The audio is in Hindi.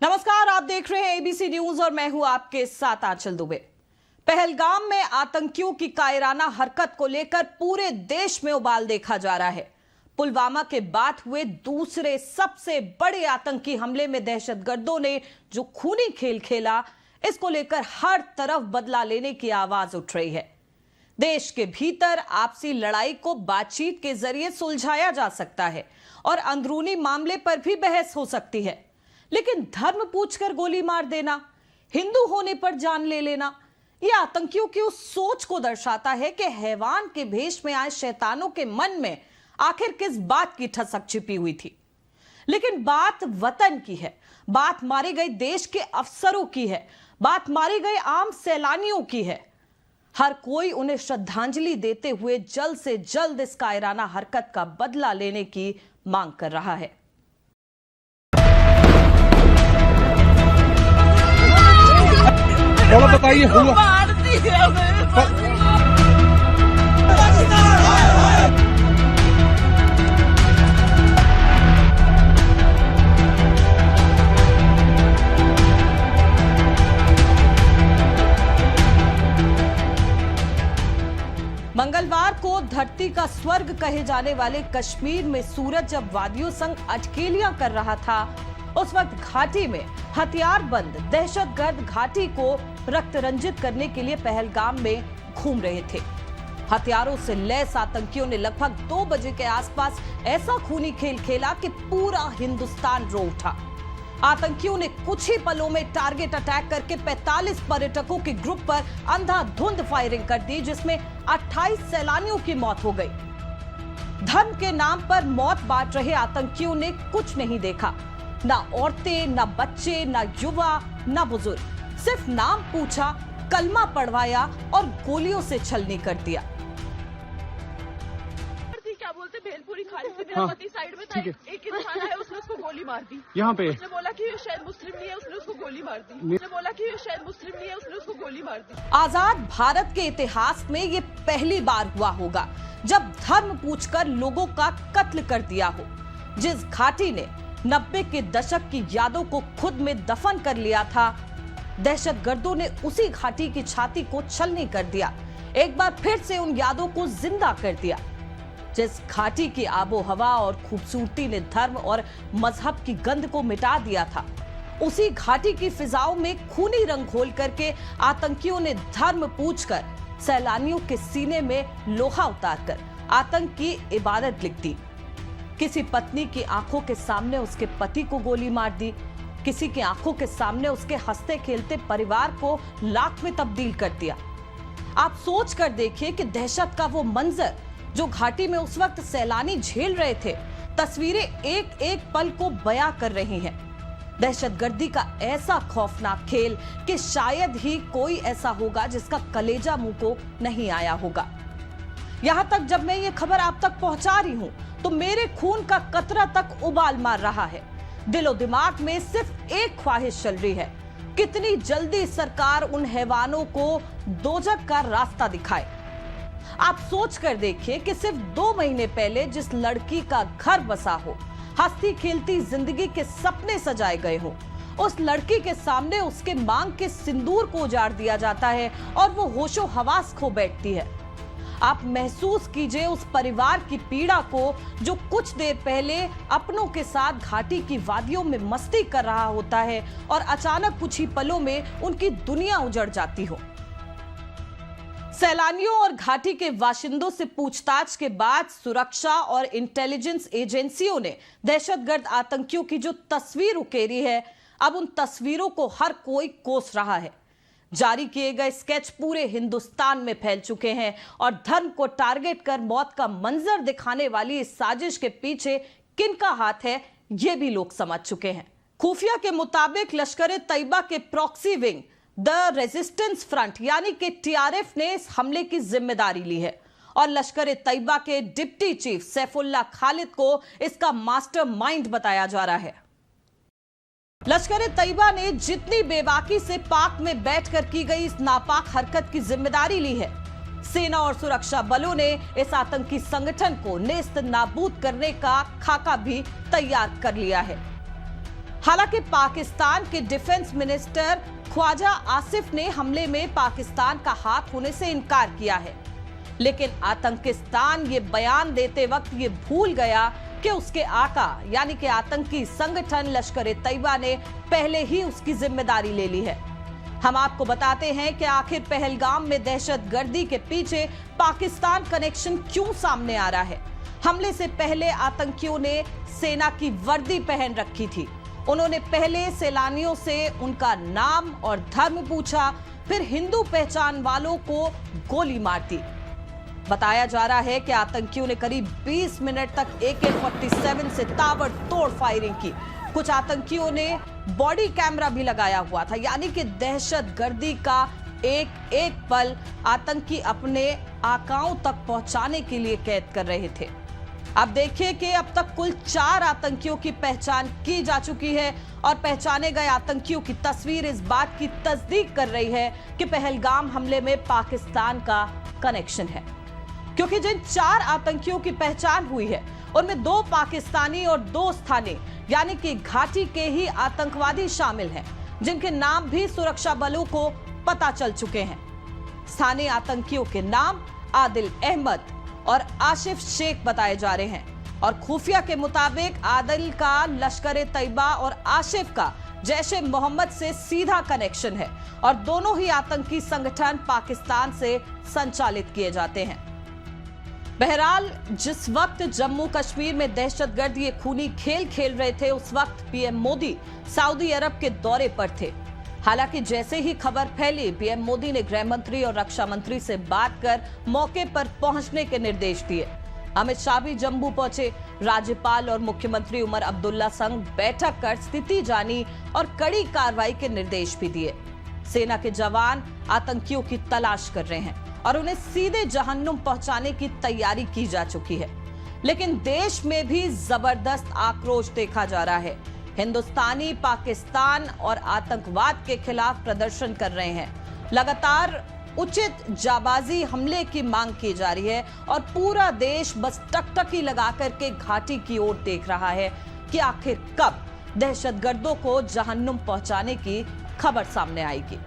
नमस्कार, आप देख रहे हैं एबीसी न्यूज और मैं हूं आपके साथ आंचल दुबे। पहलगाम में आतंकियों की कायराना हरकत को लेकर पूरे देश में उबाल देखा जा रहा है। पुलवामा के बाद हुए दूसरे सबसे बड़े आतंकी हमले में दहशतगर्दों ने जो खूनी खेल खेला, इसको लेकर हर तरफ बदला लेने की आवाज उठ रही है। देश के भीतर आपसी लड़ाई को बातचीत के जरिए सुलझाया जा सकता है और अंदरूनी मामले पर भी बहस हो सकती है, लेकिन धर्म पूछकर गोली मार देना, हिंदू होने पर जान ले लेना, यह आतंकियों की उस सोच को दर्शाता है कि हैवान के भेष में आए शैतानों के मन में आखिर किस बात की ठसक छिपी हुई थी। लेकिन बात वतन की है, बात मारे गए देश के अफसरों की है, बात मारे गए आम सैलानियों की है। हर कोई उन्हें श्रद्धांजलि देते हुए जल्द से जल्द इस कायराना हरकत का बदला लेने की मांग कर रहा है। बताइए हुआ मंगलवार को धरती का स्वर्ग कहे जाने वाले कश्मीर में सूरज जब वादियों संग अटकेलियां कर रहा था, उस वक्त घाटी में हथियारबंद दहशतगर्द घाटी को रक्त रंजित करने के लिए पहलगाम में घूम रहे थे। हथियारों से लैस आतंकियों ने लगभग 2 बजे के आसपास ऐसा खूनी खेल खेला कि पूरा हिंदुस्तान रो उठा। आतंकियों ने कुछ ही पलों में टारगेट अटैक करके 45 पर्यटकों के ग्रुप पर अंधाधुंध फायरिंग कर दी, जिसमें 28 सैलानियों की मौत हो गई। धर्म के नाम पर मौत बांट रहे आतंकियों ने कुछ नहीं देखा, ना औरतें, ना बच्चे, ना युवा, ना बुजुर्ग। सिर्फ नाम पूछा, कलमा पढ़वाया और गोलियों से छलनी कर दिया। क्या बोलते भेलपुरी खाली से मेरा पति साइड में था, एक इंसान है, उसने उसको गोली मार दी। यहाँ पे उसने बोला कि ये शायद मुस्लिम नहीं है, उसने उसको गोली मार दी। उसने बोला कि ये शायद मुस्लिम नहीं है, उसने उसको गोली मार दी। आजाद भारत के इतिहास में ये पहली बार हुआ होगा जब धर्म पूछकर लोगों का कत्ल कर दिया हो। जिस घाटी ने 90 के दशक की यादों को खुद में दफन कर लिया था, दहशतगर्दों ने उसी घाटी की छाती को छलनी कर दिया, एक बार फिर से उन यादों को जिंदा कर दिया। जिस घाटी की आबो हवा और खूबसूरती ने धर्म और मजहब की गंध को मिटा दिया था, उसी घाटी की फिजाओं में खूनी रंग घोल करके आतंकियों ने धर्म पूछकर सैलानियों के सीने में लोहा उतारकर आतंक की इबादत लिख दी। किसी पत्नी की आंखों के सामने उसके पति को गोली मार दी, किसी की आंखों के सामने उसके हंसते खेलते परिवार को लाख में तब्दील कर दिया। आप सोच कर देखिए कि दहशत का वो मंजर जो घाटी में उस वक्त सैलानी झेल रहे थे, तस्वीरें एक एक पल को बयां कर रही हैं। दहशतगर्दी का ऐसा खौफनाक खेल कि शायद ही कोई ऐसा होगा जिसका कलेजा मुंह को नहीं आया होगा। यहां तक जब मैं ये खबर आप तक पहुंचा रही हूं तो मेरे खून का कतरा तक उबाल मार रहा है। दिलो दिमाग में सिर्फ एक ख्वाहिश चल रही है, कितनी जल्दी सरकार उन हैवानों को दोजख का रास्ता दिखाए। आप सोच कर देखिए कि सिर्फ 2 महीने पहले जिस लड़की का घर बसा हो, हंसती खेलती जिंदगी के सपने सजाए गए हो, उस लड़की के सामने उसके मांग के सिंदूर को उजाड़ दिया जाता है और वो होशो हवास खो बैठती है। आप महसूस कीजिए उस परिवार की पीड़ा को जो कुछ देर पहले अपनों के साथ घाटी की वादियों में मस्ती कर रहा होता है और अचानक कुछ ही पलों में उनकी दुनिया उजड़ जाती हो। सैलानियों और घाटी के बाशिंदों से पूछताछ के बाद सुरक्षा और इंटेलिजेंस एजेंसियों ने दहशतगर्द आतंकियों की जो तस्वीर उकेरी है, अब उन तस्वीरों को हर कोई कोस रहा है। जारी किए गए स्केच पूरे हिंदुस्तान में फैल चुके हैं और धर्म को टारगेट कर मौत का मंजर दिखाने वाली इस साजिश के पीछे किनका हाथ है, ये भी लोग समझ चुके हैं। खुफिया के मुताबिक लश्कर तैयबा के proxy wing the resistance front यानी कि टीआरएफ ने इस हमले की जिम्मेदारी ली है और लश्कर तैयबा के डिप्टी चीफ सैफुल्लाह खालिद को इसका मास्टरमाइंड बताया जा रहा है। लश्कर तैयबा ने जितनी बेबाकी से पाक में बैठकर की गई इस नापाक हरकत की जिम्मेदारी ली है, सेना और सुरक्षा बलों ने इस आतंकी संगठन को नेस्त नाबूद करने का खाका भी तैयार कर लिया है। हालांकि पाकिस्तान के डिफेंस मिनिस्टर ख्वाजा आसिफ ने हमले में पाकिस्तान का हाथ होने से इनकार किया है, लेकिन आतंकिस्तान ये बयान देते वक्त ये भूल गया कि उसके आका यानी कि आतंकी संगठन लश्कर ए तैयबा ने पहले ही उसकी जिम्मेदारी ले ली है। हम आपको बताते हैं कि आखिर पहलगाम में दहशतगर्दी के पीछे पाकिस्तान कनेक्शन क्यों सामने आ रहा है। हमले से पहले आतंकियों ने सेना की वर्दी पहन रखी थी। उन्होंने पहले सैलानियों से उनका नाम और धर्म पूछा, फिर हिंदू पहचान वालों को गोली मार दी। बताया जा रहा है कि आतंकियों ने करीब 20 मिनट तक AK-47 से ताबड़तोड़ फायरिंग की। कुछ आतंकियों ने बॉडी कैमरा भी लगाया हुआ था, यानी कि दहशतगर्दी का एक एक पल आतंकी अपने आकाओं तक पहुंचाने के लिए कैद कर रहे थे। अब देखिए कि अब तक कुल 4 आतंकियों की पहचान की जा चुकी है और पहचाने गए आतंकियों की तस्वीर इस बात की तस्दीक कर रही है कि पहलगाम हमले में पाकिस्तान का कनेक्शन है, क्योंकि जिन 4 आतंकियों की पहचान हुई है उनमें 2 पाकिस्तानी और 2 स्थानीय यानी कि घाटी के ही आतंकवादी शामिल हैं, जिनके नाम भी सुरक्षा बलों को पता चल चुके हैं। स्थानीय आतंकियों के नाम आदिल अहमद और आसिफ शेख बताए जा रहे हैं और खुफिया के मुताबिक आदिल का लश्कर ए तैयबा और आसिफ का जैश-ए मोहम्मद से सीधा कनेक्शन है और दोनों ही आतंकी संगठन पाकिस्तान से संचालित किए जाते हैं। बहरहाल जिस वक्त जम्मू कश्मीर में दहशतगर्द ये खूनी खेल खेल रहे थे, उस वक्त पीएम मोदी सऊदी अरब के दौरे पर थे। हालांकि जैसे ही खबर फैली, पीएम मोदी ने गृह मंत्री और रक्षा मंत्री से बात कर मौके पर पहुंचने के निर्देश दिए। अमित शाह भी जम्मू पहुंचे। राज्यपाल और मुख्यमंत्री उमर अब्दुल्ला संग बैठक कर स्थिति जानी और कड़ी कार्रवाई के निर्देश भी दिए। सेना के जवान आतंकियों की तलाश कर रहे हैं और उन्हें सीधे जहन्नुम पहुंचाने की तैयारी की जा चुकी है। लेकिन देश में भी जबरदस्त आक्रोश देखा जा रहा है। हिंदुस्तानी पाकिस्तान और आतंकवाद के खिलाफ प्रदर्शन कर रहे हैं। लगातार उचित जाबाजी हमले की मांग की जा रही है और पूरा देश बस टकटकी लगा करके घाटी की ओर देख रहा है कि आखिर कब दहशतगर्दों को जहन्नुम पहुंचाने की खबर सामने आएगी।